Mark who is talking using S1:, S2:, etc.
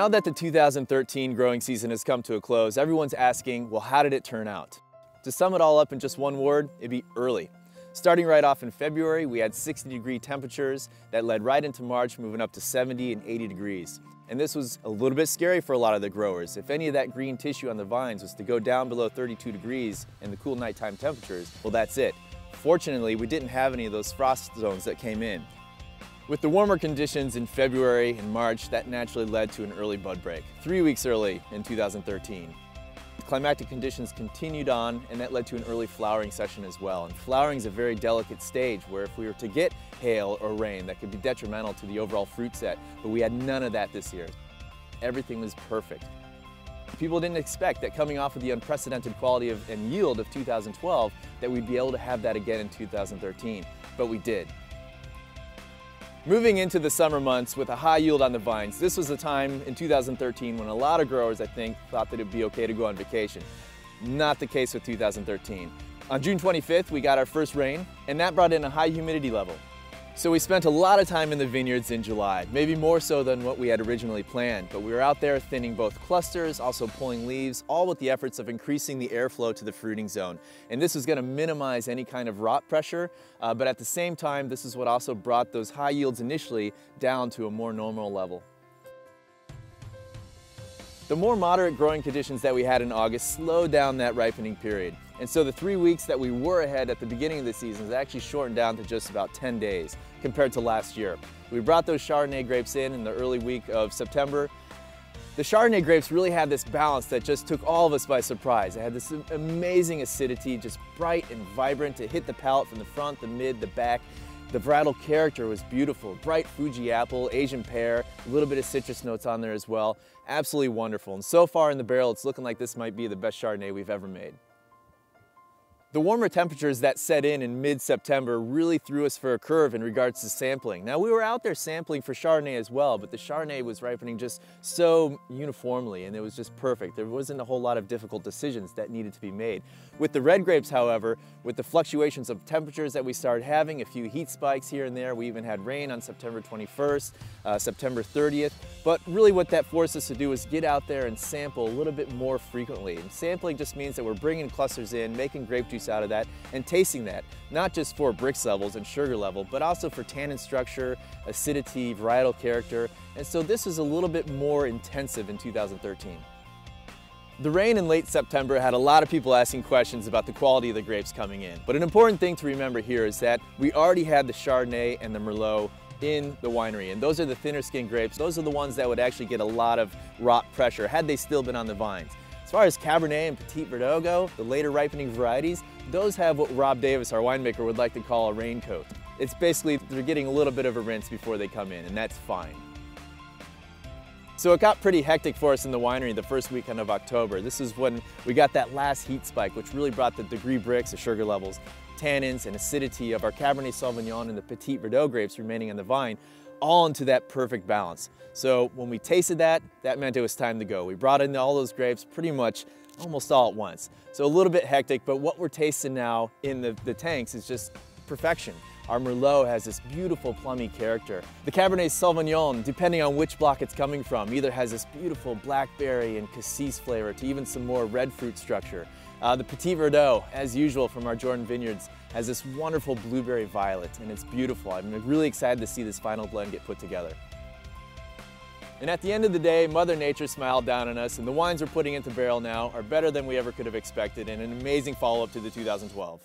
S1: Now that the 2013 growing season has come to a close, everyone's asking, well, how did it turn out? To sum it all up in just one word, it'd be early. Starting right off in February, we had 60-degree temperatures that led right into March, moving up to 70 and 80 degrees. And this was a little bit scary for a lot of the growers. If any of that green tissue on the vines was to go down below 32 degrees in the cool nighttime temperatures, well, that's it. Fortunately, we didn't have any of those frost zones that came in. With the warmer conditions in February and March, that naturally led to an early bud break, 3 weeks early in 2013. Climatic conditions continued on, and that led to an early flowering session as well. And flowering is a very delicate stage where if we were to get hail or rain, that could be detrimental to the overall fruit set, but we had none of that this year. Everything was perfect. People didn't expect that coming off of the unprecedented quality and yield of 2012 that we'd be able to have that again in 2013, but we did. Moving into the summer months with a high yield on the vines, this was a time in 2013 when a lot of growers, I think, thought that it'd be okay to go on vacation. Not the case with 2013. On June 25th, we got our first rain, and that brought in a high humidity level. So we spent a lot of time in the vineyards in July, maybe more so than what we had originally planned, but we were out there thinning both clusters, also pulling leaves, all with the efforts of increasing the airflow to the fruiting zone. And this was going to minimize any kind of rot pressure, but at the same time, this is what also brought those high yields initially down to a more normal level. The more moderate growing conditions that we had in August slowed down that ripening period. And so the 3 weeks that we were ahead at the beginning of the season is actually shortened down to just about 10 days compared to last year. We brought those Chardonnay grapes in the early week of September. The Chardonnay grapes really had this balance that just took all of us by surprise. It had this amazing acidity, just bright and vibrant. It hit the palate from the front, the mid, the back. The varietal character was beautiful. Bright Fuji apple, Asian pear, a little bit of citrus notes on there as well. Absolutely wonderful. And so far in the barrel, it's looking like this might be the best Chardonnay we've ever made. The warmer temperatures that set in mid-September really threw us for a curve in regards to sampling. Now, we were out there sampling for Chardonnay as well, but the Chardonnay was ripening just so uniformly, and it was just perfect. There wasn't a whole lot of difficult decisions that needed to be made. With the red grapes, however, with the fluctuations of temperatures that we started having, a few heat spikes here and there, we even had rain on September 21st, September 30th, but really what that forced us to do is get out there and sample a little bit more frequently. And sampling just means that we're bringing clusters in, making grape juice out of that and tasting that, not just for Brix levels and sugar level, but also for tannin structure, acidity, varietal character. And so this is a little bit more intensive in 2013. The rain in late September had a lot of people asking questions about the quality of the grapes coming in. But an important thing to remember here is that we already had the Chardonnay and the Merlot in the winery, and those are the thinner skin grapes. Those are the ones that would actually get a lot of rot pressure had they still been on the vines. As far as Cabernet and Petit Verdot go, the later ripening varieties, those have what Rob Davis, our winemaker, would like to call a raincoat. It's basically they're getting a little bit of a rinse before they come in, and that's fine. So it got pretty hectic for us in the winery the first weekend of October. This is when we got that last heat spike, which really brought the degree Brix, the sugar levels, tannins, and acidity of our Cabernet Sauvignon and the Petit Verdot grapes remaining on the vine, all into that perfect balance. So when we tasted that, that meant it was time to go. We brought in all those grapes pretty much almost all at once. So a little bit hectic, but what we're tasting now in the tanks is just perfection. Our Merlot has this beautiful plummy character. The Cabernet Sauvignon, depending on which block it's coming from, either has this beautiful blackberry and cassis flavor to even some more red fruit structure. The Petit Verdot, as usual from our Jordan Vineyards, has this wonderful blueberry violet, and it's beautiful. I'm really excited to see this final blend get put together. And at the end of the day, Mother Nature smiled down on us, and the wines we're putting into barrel now are better than we ever could have expected, and an amazing follow-up to the 2012.